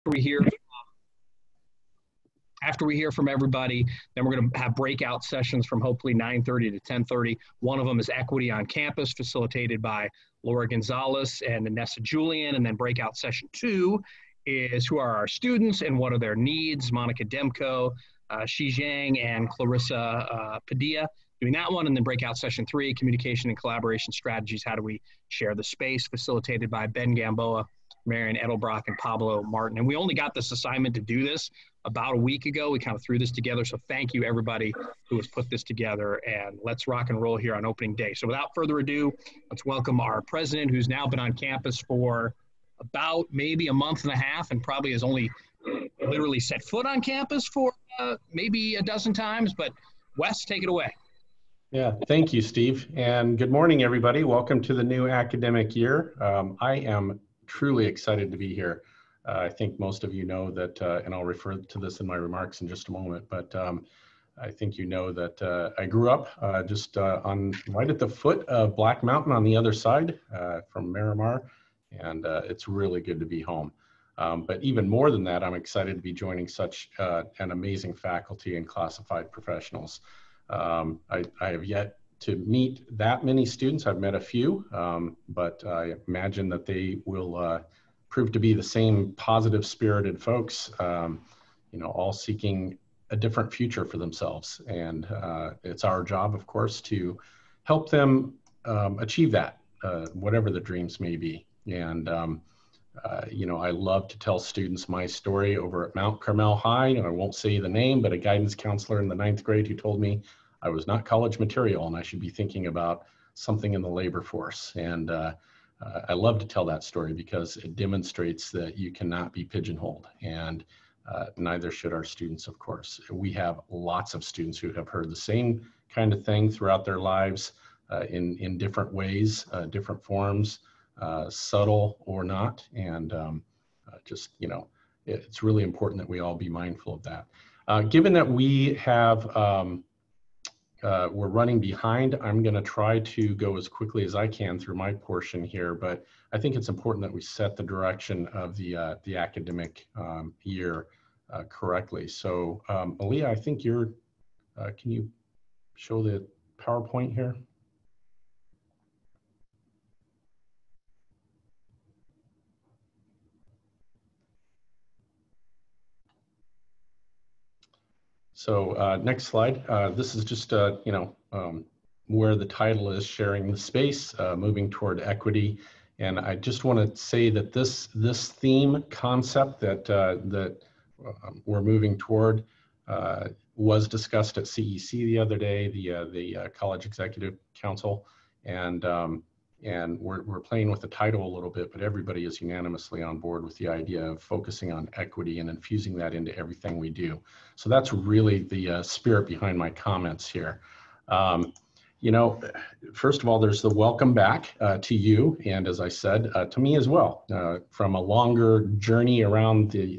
we hear after we hear from everybody, then we're going to have breakout sessions from hopefully 9:30 to 10:30. One of them is Equity on Campus, facilitated by Laura Gonzalez and Nessa Julian. And then breakout session 2 is who are our students and what are their needs. Monica Demko, Shi Zhang, and Clarissa Padilla doing that one. And then breakout session 3, communication and collaboration strategies. How do we share the space, facilitated by Ben Gamboa, Marion Edelbrock, and Pablo Martin. And we only got this assignment to do this about a week ago. We kind of threw this together. So thank you, everybody who has put this together. And let's rock and roll here on opening day. So without further ado, let's welcome our president, who's now been on campus for about maybe a month and a half and probably has only literally set foot on campus for maybe a dozen times. But Wes, take it away. Yeah, thank you, Steve. And good morning, everybody. Welcome to the new academic year. I am truly excited to be here. I think most of you know that, and I'll refer to this in my remarks in just a moment, but I think you know that I grew up just right at the foot of Black Mountain on the other side from Miramar, and it's really good to be home. But even more than that, I'm excited to be joining such an amazing faculty and classified professionals. I have yet to meet that many students. I've met a few, but I imagine that they will prove to be the same positive spirited folks, all seeking a different future for themselves. And it's our job, of course, to help them achieve that, whatever the dreams may be. And, I love to tell students my story over at Mount Carmel High. I won't say the name, but a guidance counselor in the 9th grade who told me I was not college material and I should be thinking about something in the labor force. And I love to tell that story because it demonstrates that you cannot be pigeonholed, and neither should our students, of course. We have lots of students who have heard the same kind of thing throughout their lives in different ways, different forms, subtle or not. And it's really important that we all be mindful of that. Given that we have we're running behind, I'm going to try to go as quickly as I can through my portion here, but I think it's important that we set the direction of the academic year correctly. So, Aaliyah, I think you're, can you show the PowerPoint here? So next slide. This is just, where the title is sharing the space, moving toward equity. And I just want to say that this theme concept that we're moving toward was discussed at CEC the other day, the College Executive Council, and we're playing with the title a little bit, but everybody is unanimously on board with the idea of focusing on equity and infusing that into everything we do. So that's really the spirit behind my comments here. First of all, there's the welcome back to you, and as I said, to me as well, from a longer journey around the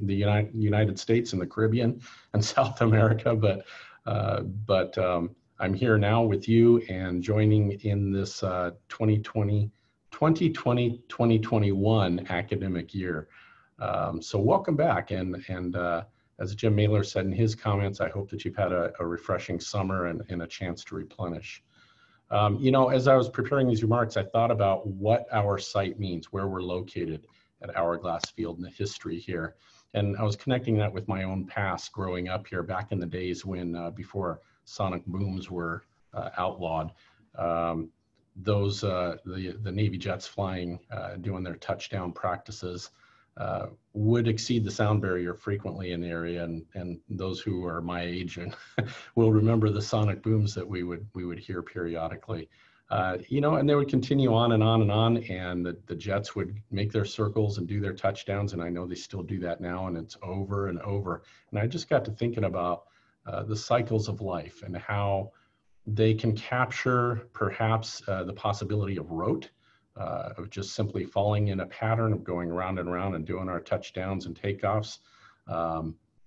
United States and the Caribbean and South America, but I'm here now with you and joining in this 2020-2021 academic year. So welcome back. And as Jim Mailer said in his comments, I hope that you've had a refreshing summer and a chance to replenish. As I was preparing these remarks, I thought about what our site means, where we're located at Hourglass Field and the history here. And I was connecting that with my own past growing up here back in the days when, before sonic booms were outlawed. The Navy jets flying, doing their touchdown practices would exceed the sound barrier frequently in the area, and those who are my age and will remember the sonic booms that we would hear periodically. And they would continue on and on and on, and the jets would make their circles and do their touchdowns, and I know they still do that now, and it's over and over. And I just got to thinking about the cycles of life and how they can capture perhaps the possibility of rote, of just simply falling in a pattern of going around and around and doing our touchdowns and takeoffs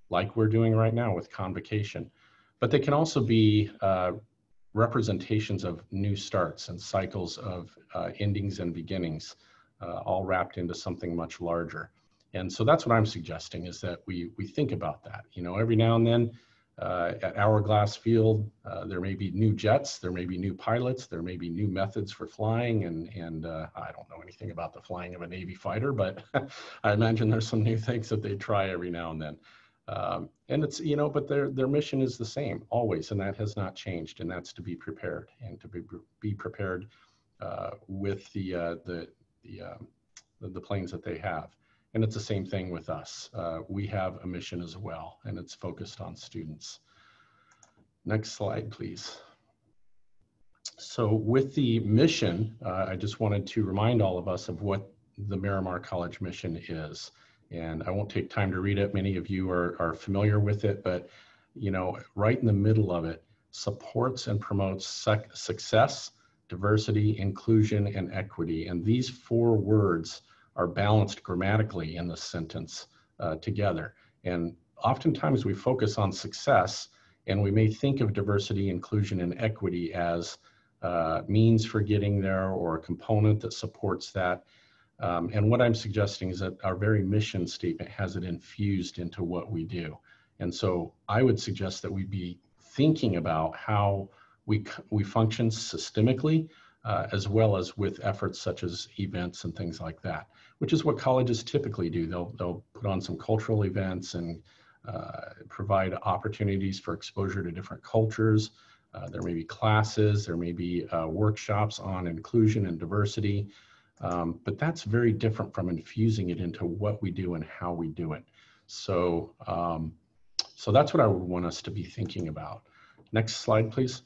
like we're doing right now with Convocation. But they can also be representations of new starts and cycles of endings and beginnings, all wrapped into something much larger. And so that's what I'm suggesting, is that we think about that. You know, every now and then at Hourglass Field, there may be new jets, there may be new pilots, there may be new methods for flying, and I don't know anything about the flying of a Navy fighter, but I imagine there's some new things that they try every now and then. And it's, you know, but their mission is the same always, and that has not changed, and that's to be prepared, and to be prepared with the planes that they have. And it's the same thing with us. We have a mission as well, and it's focused on students. Next slide, please. So with the mission, I just wanted to remind all of us of what the Miramar College mission is. And I won't take time to read it. Many of you are familiar with it, but you know, right in the middle of it, supports and promotes success, diversity, inclusion, and equity. And these 4 words are balanced grammatically in the sentence together. And oftentimes we focus on success, and we may think of diversity, inclusion, and equity as means for getting there, or a component that supports that. And what I'm suggesting is that our very mission statement has it infused into what we do. And so I would suggest that we be thinking about how we function systemically, as well as with efforts such as events and things like that, which is what colleges typically do. They'll put on some cultural events and provide opportunities for exposure to different cultures. There may be classes, there may be workshops on inclusion and diversity, but that's very different from infusing it into what we do and how we do it. So, so that's what I would want us to be thinking about. Next slide, please.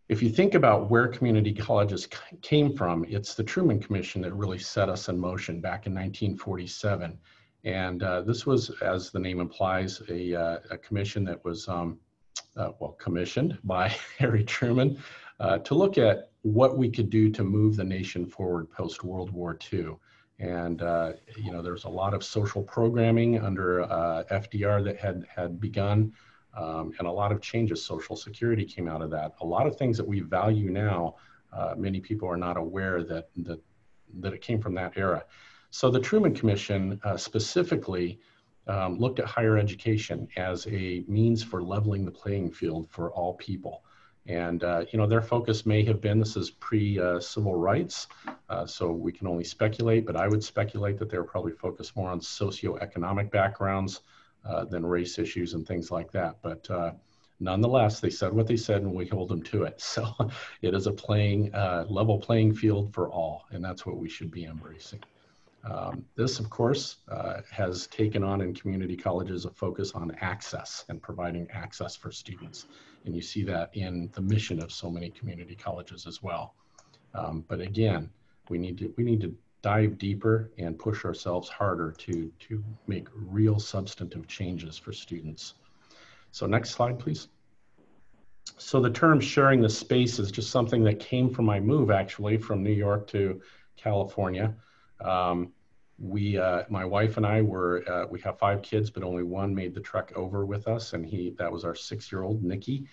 If you think about where community colleges came from, it's the Truman Commission that really set us in motion back in 1947. And this was, as the name implies, a commission that was well, commissioned by Harry Truman to look at what we could do to move the nation forward post-World War II. And you know, there's a lot of social programming under FDR that had begun. And a lot of changes. Social Security came out of that. A lot of things that we value now, many people are not aware that it came from that era. So the Truman Commission specifically looked at higher education as a means for leveling the playing field for all people. And you know, their focus may have been, this is pre-civil rights, so we can only speculate, but I would speculate that they were probably focused more on socioeconomic backgrounds than race issues and things like that. But nonetheless, they said what they said, and we hold them to it. So it is a level playing field for all, and that's what we should be embracing. This, of course, has taken on in community colleges a focus on access and providing access for students. And you see that in the mission of so many community colleges as well. But again, we need to dive deeper and push ourselves harder to make real substantive changes for students. So next slide, please. So the term sharing the space is just something that came from my move, actually, from New York to California. My wife and I we have 5 kids, but only one made the trek over with us, and that was our 6-year-old, Nikki.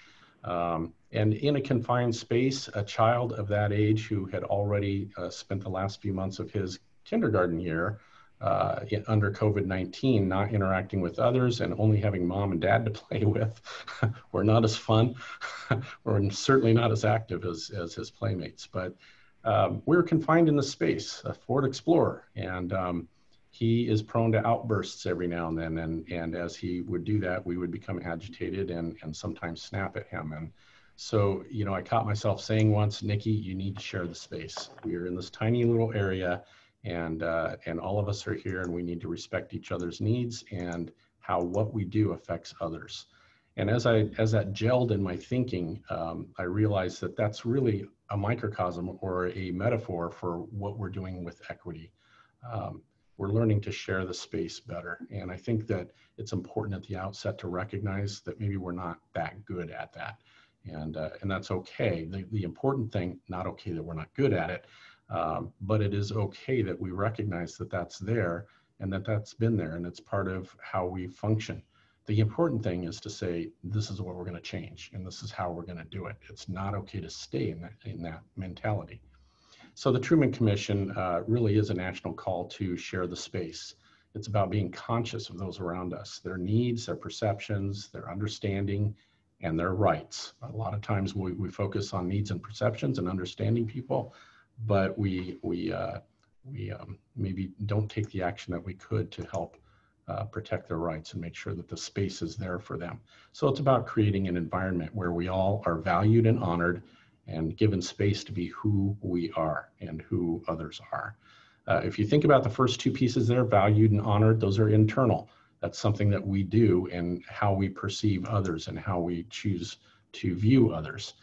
And in a confined space, a child of that age who had already spent the last few months of his kindergarten year under COVID-19, not interacting with others and only having mom and dad to play with, were not as fun, or certainly not as active as his playmates. But we were confined in the space, a Ford Explorer, and he is prone to outbursts every now and then. And as he would do that, we would become agitated and sometimes snap at him. And so, you know, I caught myself saying once, Nikki, you need to share the space. We are in this tiny little area, and all of us are here, and we need to respect each other's needs and how what we do affects others. And as that gelled in my thinking, I realized that that's really a microcosm or a metaphor for what we're doing with equity. We're learning to share the space better. And I think that it's important at the outset to recognize that maybe we're not that good at that. And that's okay. The important thing, not okay that we're not good at it, but it is okay that we recognize that that's there and that that's been there and it's part of how we function. The important thing is to say, this is what we're going to change and this is how we're going to do it. It's not okay to stay in that mentality. So the Truman Commission really is a national call to share the space. It's about being conscious of those around us, their needs, their perceptions, their understanding, and their rights. A lot of times we focus on needs and perceptions and understanding people, but we maybe don't take the action that we could to help protect their rights and make sure that the space is there for them. So it's about creating an environment where we all are valued and honored and given space to be who we are and who others are. If you think about the first two pieces there, valued and honored, those are internal. That's something that we do and how we perceive others and how we choose to view others.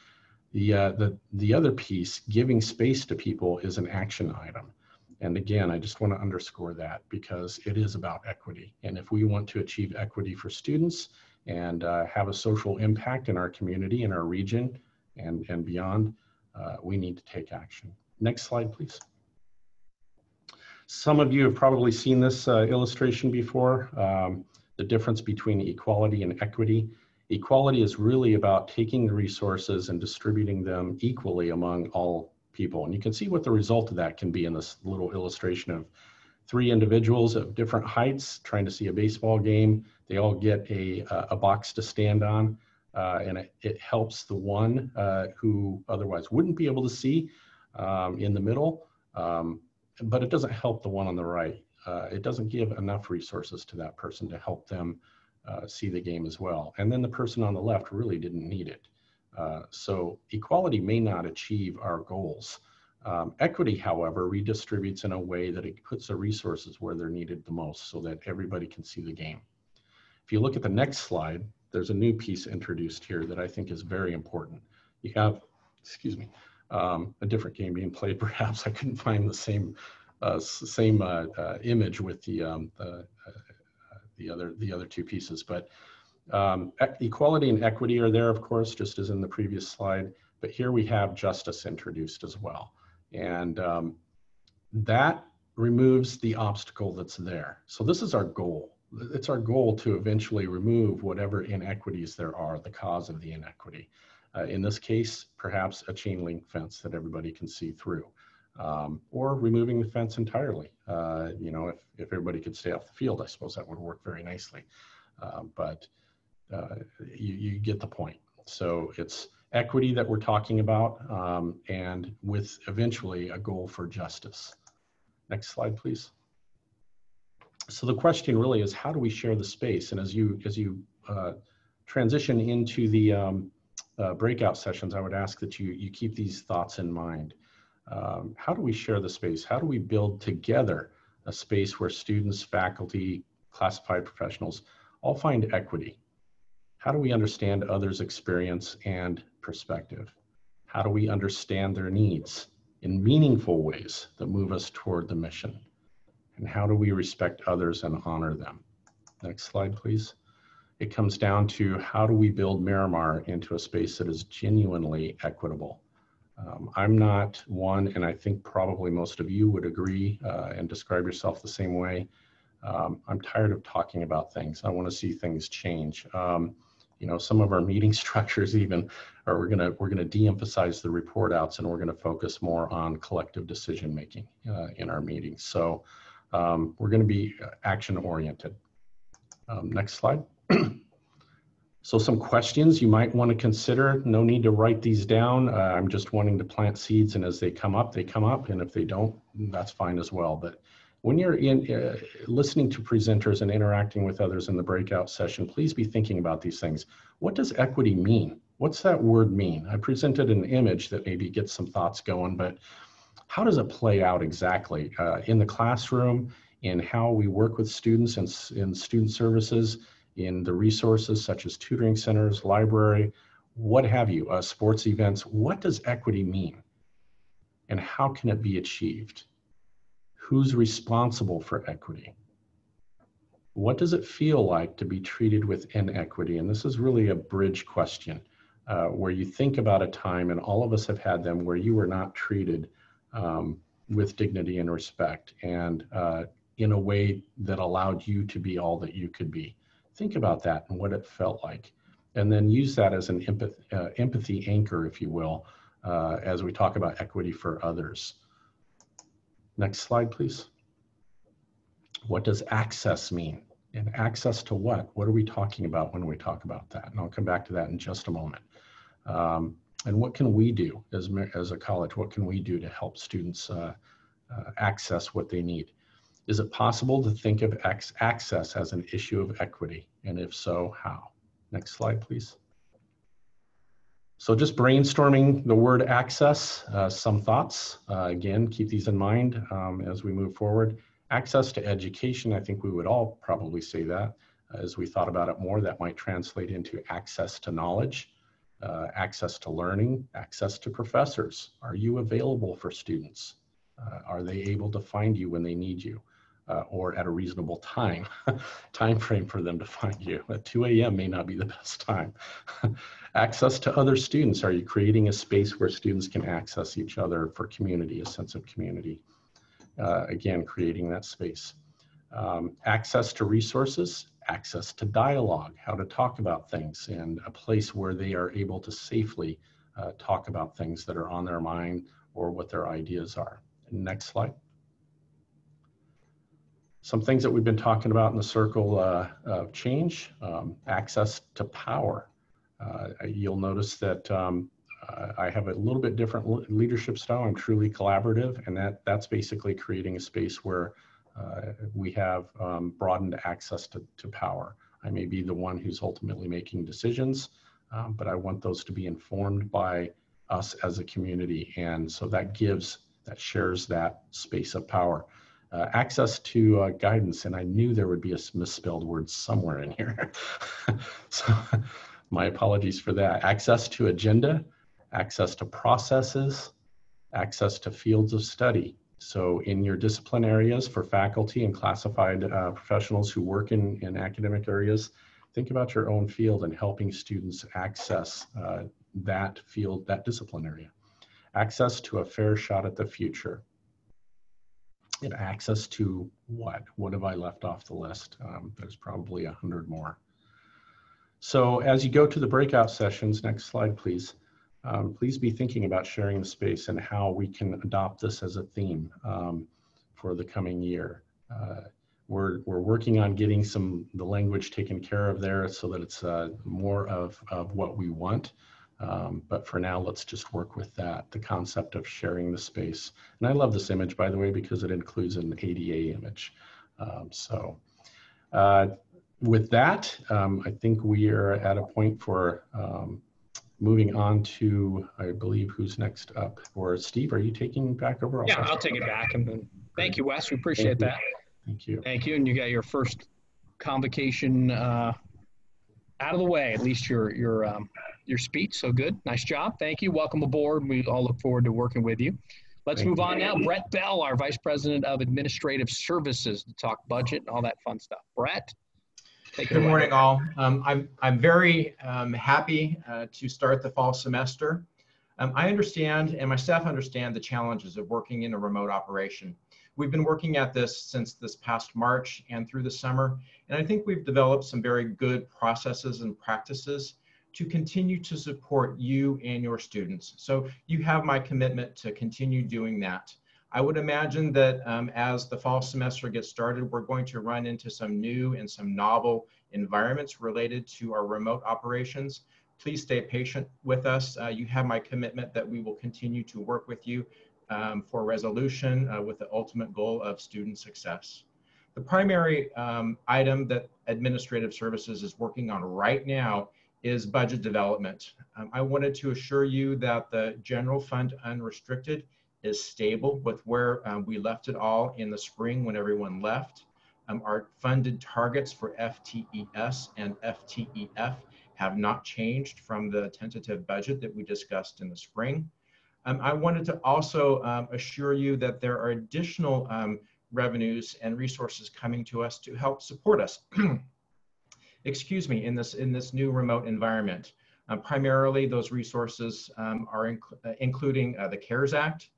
The other piece, giving space to people, is an action item. And again, I just want to underscore that because it is about equity. And if we want to achieve equity for students and have a social impact in our community, in our region, and beyond, we need to take action. Next slide, please. Some of you have probably seen this illustration before, the difference between equality and equity. Equality is really about taking the resources and distributing them equally among all people. And you can see what the result of that can be in this little illustration of three individuals of different heights trying to see a baseball game. They all get a box to stand on, and it helps the one who otherwise wouldn't be able to see in the middle, but it doesn't help the one on the right. It doesn't give enough resources to that person to help them see the game as well. And then the person on the left really didn't need it. So equality may not achieve our goals. Equity, however, redistributes in a way that it puts the resources where they're needed the most so that everybody can see the game. If you look at the next slide, there's a new piece introduced here that I think is very important. You have, excuse me, a different game being played perhaps. I couldn't find the same image with the other two pieces, but equality and equity are there, of course, just as in the previous slide, but here we have justice introduced as well. And that removes the obstacle that's there. So this is our goal. It's our goal to eventually remove whatever inequities there are, the cause of the inequity. In this case, perhaps a chain link fence that everybody can see through, or removing the fence entirely. You know, if everybody could stay off the field, I suppose that would work very nicely. But you get the point. So it's equity that we're talking about, and with eventually a goal for justice. Next slide, please. So the question really is, how do we share the space? And as you transition into the breakout sessions, I would ask that you keep these thoughts in mind. How do we share the space? How do we build together a space where students, faculty, classified professionals all find equity? How do we understand others' experience and perspective? How do we understand their needs in meaningful ways that move us toward the mission? And how do we respect others and honor them? Next slide, please. It comes down to how do we build Miramar into a space that is genuinely equitable? I'm not one, and I think probably most of you would agree and describe yourself the same way. I'm tired of talking about things. I want to see things change. You know, some of our meeting structures even are we're gonna de-emphasize the report outs, and we're gonna focus more on collective decision making in our meetings. So we're gonna be action oriented. Next slide. So some questions you might want to consider. No need to write these down. I'm just wanting to plant seeds, and as they come up, and if they don't, that's fine as well. But when you're listening to presenters and interacting with others in the breakout session, please be thinking about these things. What does equity mean? What's that word mean? I presented an image that maybe gets some thoughts going, but how does it play out exactly in the classroom, in how we work with students in student services, in the resources such as tutoring centers, library, what have you, sports events? What does equity mean? And how can it be achieved? Who's responsible for equity? What does it feel like to be treated with inequity? And this is really a bridge question where you think about a time, and all of us have had them, where you were not treated with dignity and respect, and in a way that allowed you to be all that you could be. Think about that and what it felt like, and then use that as an empathy anchor, if you will, as we talk about equity for others. Next slide, please. What does access mean? And access to what? What are we talking about when we talk about that? And I'll come back to that in just a moment. And what can we do as a college? What can we do to help students access what they need? Is it possible to think of access as an issue of equity? And if so, how? Next slide, please. So just brainstorming the word access, some thoughts. Again, keep these in mind as we move forward. Access to education, I think we would all probably say that. As we thought about it more, that might translate into access to knowledge, access to learning, access to professors. Are you available for students? Are they able to find you when they need you? Or at a reasonable time frame for them to find you. At 2 a.m. may not be the best time. Access to other students. Are you creating a space where students can access each other for community, a sense of community? Again, creating that space. Access to resources, access to dialogue, how to talk about things, and a place where they are able to safely talk about things that are on their mind or what their ideas are. Next slide. Some things that we've been talking about in the circle of change, access to power. You'll notice that I have a little bit different leadership style. I'm truly collaborative, and that's basically creating a space where we have broadened access to power. I may be the one who's ultimately making decisions, but I want those to be informed by us as a community. And so that shares that space of power. Access to guidance, and I knew there would be a misspelled word somewhere in here. So my apologies for that. Access to agenda, access to processes, access to fields of study. So in your discipline areas for faculty and classified professionals who work in academic areas, think about your own field and helping students access that field, that discipline area. Access to a fair shot at the future. And access to what? What have I left off the list? There's probably 100 more. So as you go to the breakout sessions, next slide, please. Please be thinking about sharing the space and how we can adopt this as a theme for the coming year. We're working on getting the language taken care of there so that it's more of what we want. But for now, let's just work with that, the concept of sharing the space. And I love this image, by the way, because it includes an ADA image. With that, I think we are at a point for moving on to, I believe, who's next up? Or Steve, are you taking back over? Yeah, I'll take it back. And then, thank you, Wes. We appreciate that. Thank you. Thank you. And you got your first convocation out of the way, at least your speech. So good. Nice job. Thank you. Welcome aboard. We all look forward to working with you. Let's move on now. Brett Bell, our Vice President of Administrative Services, to talk budget and all that fun stuff. Brett, take it away. Good morning, all. I'm very happy to start the fall semester. I understand, and my staff understand, the challenges of working in a remote operation. We've been working at this since this past March and through the summer, and I think we've developed some very good processes and practices to continue to support you and your students. So you have my commitment to continue doing that. I would imagine that as the fall semester gets started, we're going to run into some new and some novel environments related to our remote operations. Please stay patient with us. You have my commitment that we will continue to work with you for resolution with the ultimate goal of student success. The primary item that Administrative Services is working on right now is budget development. I wanted to assure you that the general fund unrestricted is stable with where we left it all in the spring when everyone left. Our funded targets for FTES and FTEF have not changed from the tentative budget that we discussed in the spring. I wanted to also assure you that there are additional revenues and resources coming to us to help support us excuse me, in this new remote environment. Primarily, those resources are including the CARES Act,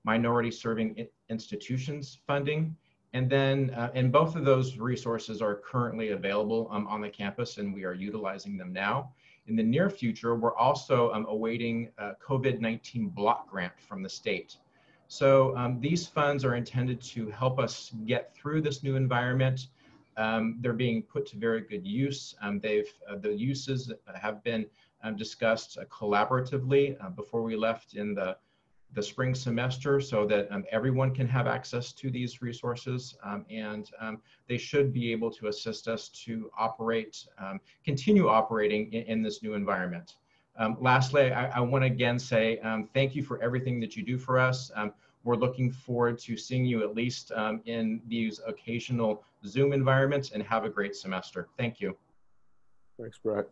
Minority Serving Institutions funding, and then and both of those resources are currently available on the campus, and we are utilizing them now. In the near future, we're also awaiting a COVID-19 block grant from the state. So these funds are intended to help us get through this new environment. They're being put to very good use. The uses have been discussed collaboratively before we left in the spring semester, so that everyone can have access to these resources, and they should be able to assist us to operate, continue operating in this new environment. Lastly, I want to again say thank you for everything that you do for us. We're looking forward to seeing you at least in these occasional Zoom environments, and have a great semester. Thank you. Thanks, Brett.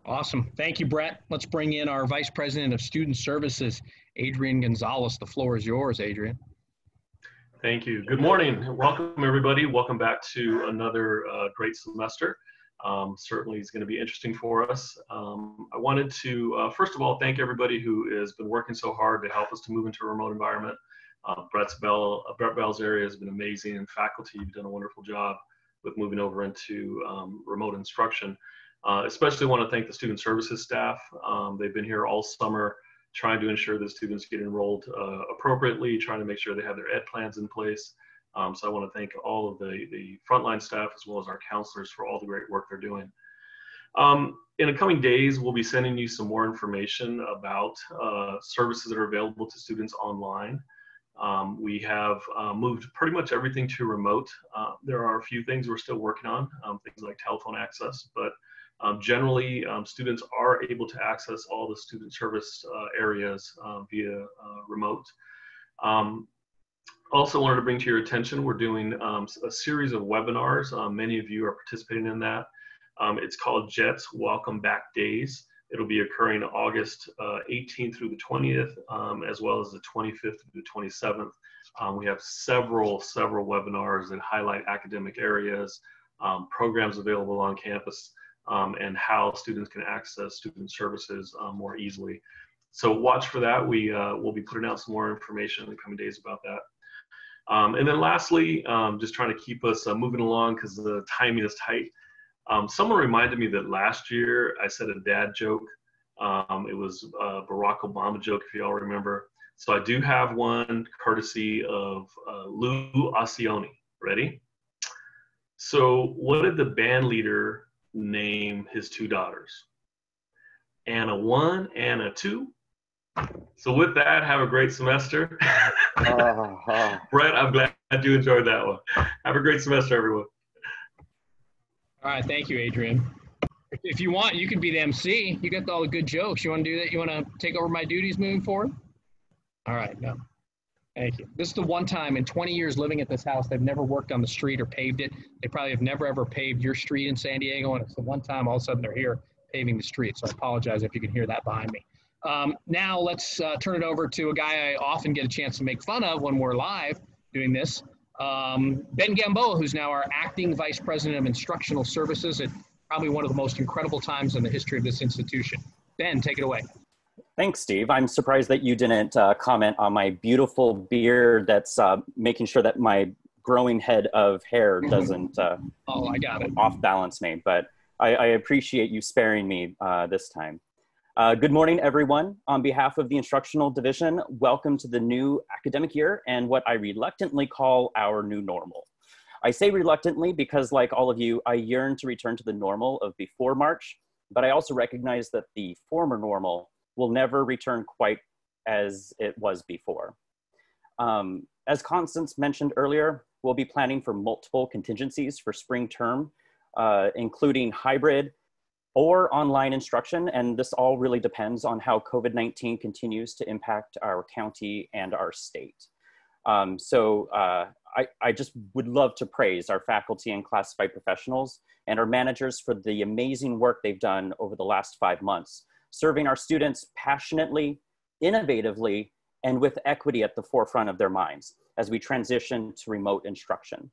Awesome. Thank you, Brett. Let's bring in our Vice President of Student Services, Adrian Gonzalez. The floor is yours, Adrian. Thank you. Good morning. Welcome, everybody. Welcome back to another great semester. Certainly is going to be interesting for us. I wanted to, first of all, thank everybody who has been working so hard to help us to move into a remote environment. Brett Bell's area has been amazing, and faculty, you've done a wonderful job with moving over into remote instruction. Especially want to thank the Student Services staff. They've been here all summer trying to ensure that students get enrolled appropriately, trying to make sure they have their ed plans in place. So I want to thank all of the frontline staff as well as our counselors for all the great work they're doing. In the coming days, we'll be sending you some more information about services that are available to students online. We have moved pretty much everything to remote. There are a few things we're still working on, things like telephone access, but generally, students are able to access all the student service areas via remote. Also wanted to bring to your attention, we're doing a series of webinars. Many of you are participating in that. It's called JETS Welcome Back Days. It'll be occurring August 18th through the 20th, as well as the 25th through the 27th. We have several webinars that highlight academic areas, programs available on campus, and how students can access student services more easily. So watch for that. We'll be putting out some more information in the coming days about that. And then lastly, just trying to keep us moving along because the timing is tight. Someone reminded me that last year I said a dad joke. It was a Barack Obama joke, if you all remember. So I do have one courtesy of Lou Ascioni. Ready? So what did the band leader name his two daughters? Anna 1, Anna 2. So with that, have a great semester. Brett, I'm glad you enjoyed that one. Have a great semester, everyone. All right, thank you, Adrian. If you want, you can be the MC. You got all the good jokes. You want to do that? You want to take over my duties moving forward? All right, no. Thank you. This is the one time in 20 years living at this house, they've never worked on the street or paved it. They probably have never, ever paved your street in San Diego, and it's the one time all of a sudden they're here paving the street. So I apologize if you can hear that behind me. Now let's turn it over to a guy I often get a chance to make fun of when we're live doing this. Ben Gamboa, who's now our acting Vice President of Instructional Services at probably one of the most incredible times in the history of this institution. Ben, take it away. Thanks, Steve. I'm surprised that you didn't comment on my beautiful beard that's making sure that my growing head of hair doesn't oh, I got it. Off balance me, but I appreciate you sparing me this time. Good morning, everyone. On behalf of the Instructional Division, welcome to the new academic year and what I reluctantly call our new normal. I say reluctantly because, like all of you, I yearn to return to the normal of before March, but I also recognize that the former normal will never return quite as it was before. As Constance mentioned earlier, we'll be planning for multiple contingencies for spring term, including hybrid or online instruction, and this all really depends on how COVID-19 continues to impact our county and our state. I just would love to praise our faculty and classified professionals and our managers for the amazing work they've done over the last 5 months, serving our students passionately, innovatively, and with equity at the forefront of their minds as we transition to remote instruction.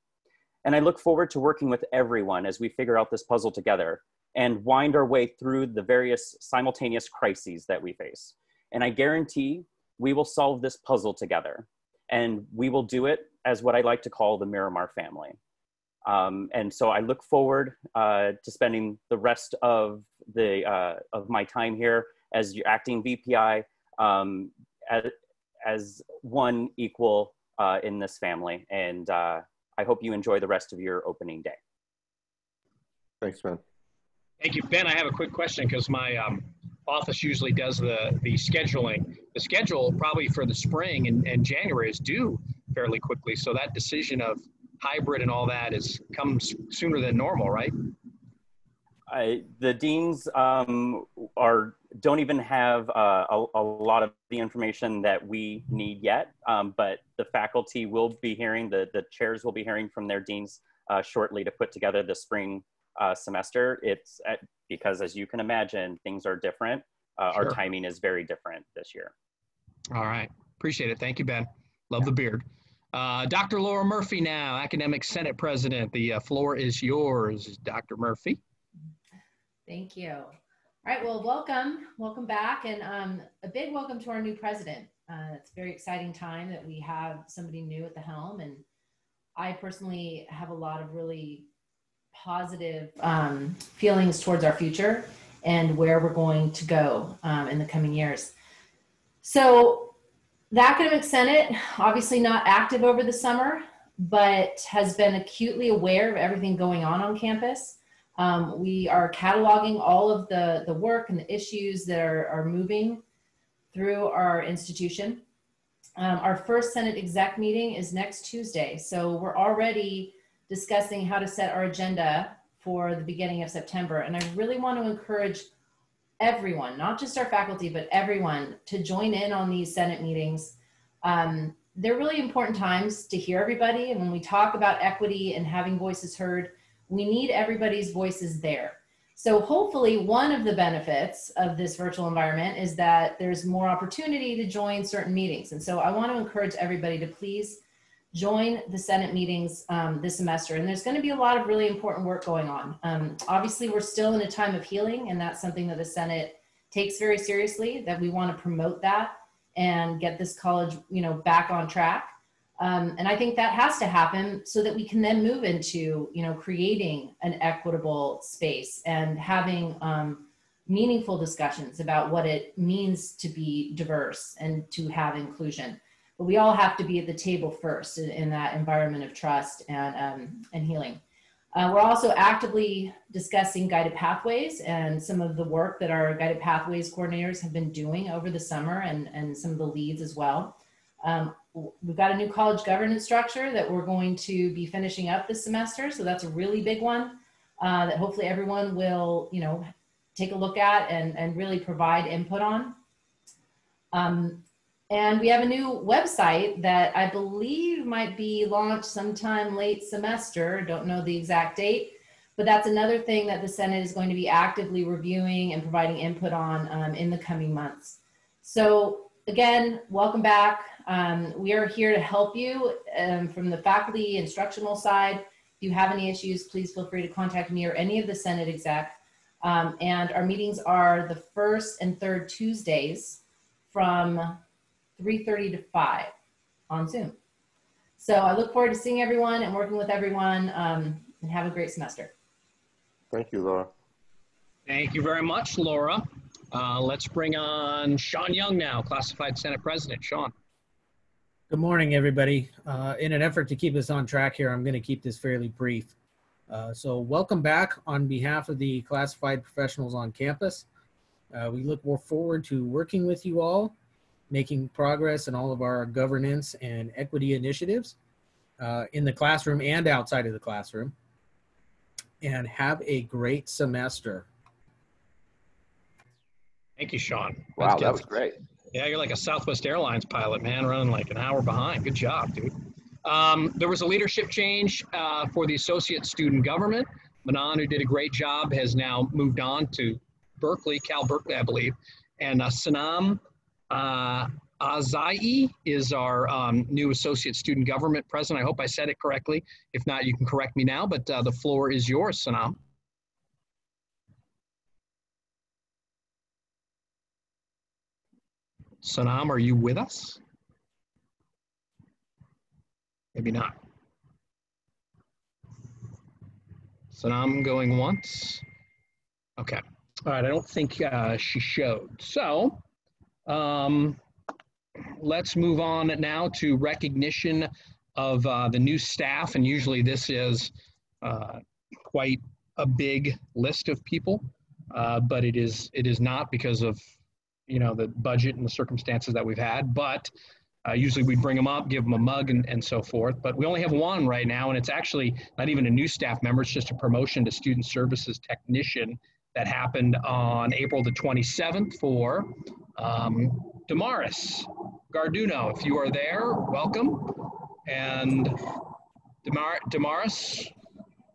And I look forward to working with everyone as we figure out this puzzle together and wind our way through the various simultaneous crises that we face. And I guarantee we will solve this puzzle together. And we will do it as what I like to call the Miramar family. And so I look forward to spending the rest of my time here as your acting VPI as one equal in this family. And I hope you enjoy the rest of your opening day. Thanks, Ben. Thank you. Ben, I have a quick question because my office usually does the scheduling. The schedule probably for the spring and January is due fairly quickly. So that decision of hybrid and all that comes sooner than normal, right? The deans don't even have a lot of the information that we need yet, but the faculty will be hearing, the chairs will be hearing from their deans shortly to put together the spring semester. It's because, as you can imagine, things are different. Sure. Our timing is very different this year. All right. Appreciate it. Thank you, Ben. Love the beard. Dr. Laura Murphy now, Academic Senate President. The floor is yours, Dr. Murphy. Thank you. All right, well, welcome back, and a big welcome to our new president. It's a very exciting time that we have somebody new at the helm, and I personally have a lot of really positive feelings towards our future and where we're going to go in the coming years. So the Academic Senate, obviously not active over the summer, but has been acutely aware of everything going on campus. We are cataloging all of the work and the issues that are moving through our institution. Our first Senate exec meeting is next Tuesday. So we're already discussing how to set our agenda for the beginning of September. And I really want to encourage everyone, not just our faculty, but everyone, to join in on these Senate meetings. They're really important times to hear everybody. And when we talk about equity and having voices heard, we need everybody's voices there. So hopefully one of the benefits of this virtual environment is that there's more opportunity to join certain meetings. And so I want to encourage everybody to please join the Senate meetings this semester. And there's going to be a lot of really important work going on. Obviously, we're still in a time of healing, and that's something that the Senate takes very seriously, that we want to promote that and get this college, back on track. And I think that has to happen so that we can then move into, creating an equitable space and having meaningful discussions about what it means to be diverse and to have inclusion. But we all have to be at the table first in that environment of trust and healing. We're also actively discussing guided pathways and some of the work that our guided pathways coordinators have been doing over the summer and some of the leads as well. We've got a new college governance structure that we're going to be finishing up this semester. So that's a really big one that hopefully everyone will, take a look at and really provide input on. And we have a new website that I believe might be launched sometime late semester. Don't know the exact date, but that's another thing that the Senate is going to be actively reviewing and providing input on in the coming months. So again, welcome back. We are here to help you from the faculty instructional side. If you have any issues, please feel free to contact me or any of the Senate exec. And our meetings are the first and third Tuesdays from 3:30 to 5 on Zoom. So I look forward to seeing everyone and working with everyone, and have a great semester. Thank you, Laura. Thank you very much, Laura. Let's bring on Sean Young now, Classified Senate President. Sean. Good morning, everybody. In an effort to keep us on track here, I'm going to keep this fairly brief. So welcome back on behalf of the classified professionals on campus. We look forward to working with you all, making progress in all of our governance and equity initiatives in the classroom and outside of the classroom. And have a great semester. Thank you, Sean. Wow, that was great. Yeah, you're like a Southwest Airlines pilot, man, running like an hour behind. Good job, dude. There was a leadership change for the Associate Student Government. Manon, who did a great job, has now moved on to Berkeley, Cal Berkeley, I believe. And Sanam Azai is our new Associate Student Government President. I hope I said it correctly. If not, you can correct me now, but the floor is yours, Sanam. Sanam, are you with us? Maybe not. Sanam going once. Okay. All right. I don't think she showed. So let's move on now to recognition of the new staff. And usually this is quite a big list of people, but it is not because of, you know, the budget and the circumstances that we've had. But usually we bring them up, give them a mug and so forth. But we only have one right now, and it's actually not even a new staff member. It's just a promotion to Student Services Technician that happened on April the 27th for Damaris Garduno. If you are there, welcome. And Damaris?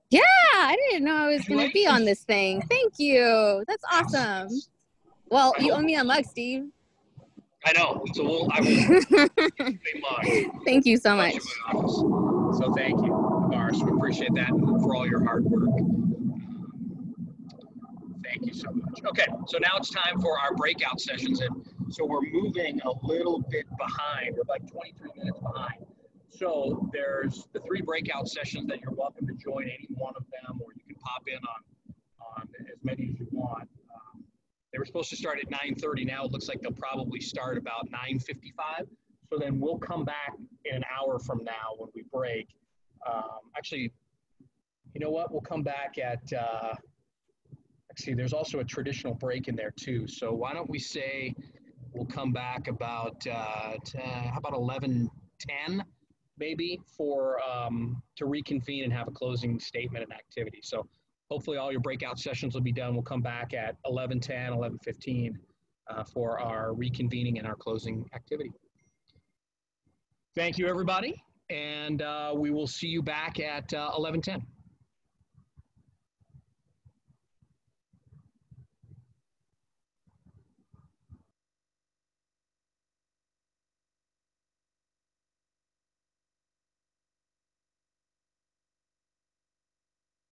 Yeah, I didn't know I was going to be on this thing. Thank you. That's awesome. Well, you owe me a mug, Steve. I know. So I will mug. Thank you so much. So thank you, Damaris. We appreciate that for all your hard work. Thank you so much. Okay, so now it's time for our breakout sessions. And so we're moving a little bit behind. We're like 23 minutes behind. So there's the 3 breakout sessions that you're welcome to join any one of them, or you can pop in on as many as you want. They were supposed to start at 9:30. Now it looks like they'll probably start about 9:55. So then we'll come back in an hour from now when we break. Actually, you know what? We'll come back at, actually, there's also a traditional break in there too. So why don't we say we'll come back about, how about 11:10 maybe for, to reconvene and have a closing statement and activity. So hopefully all your breakout sessions will be done. We'll come back at 11:10, 11:15 for our reconvening and our closing activity. Thank you, everybody. And we will see you back at 11:10.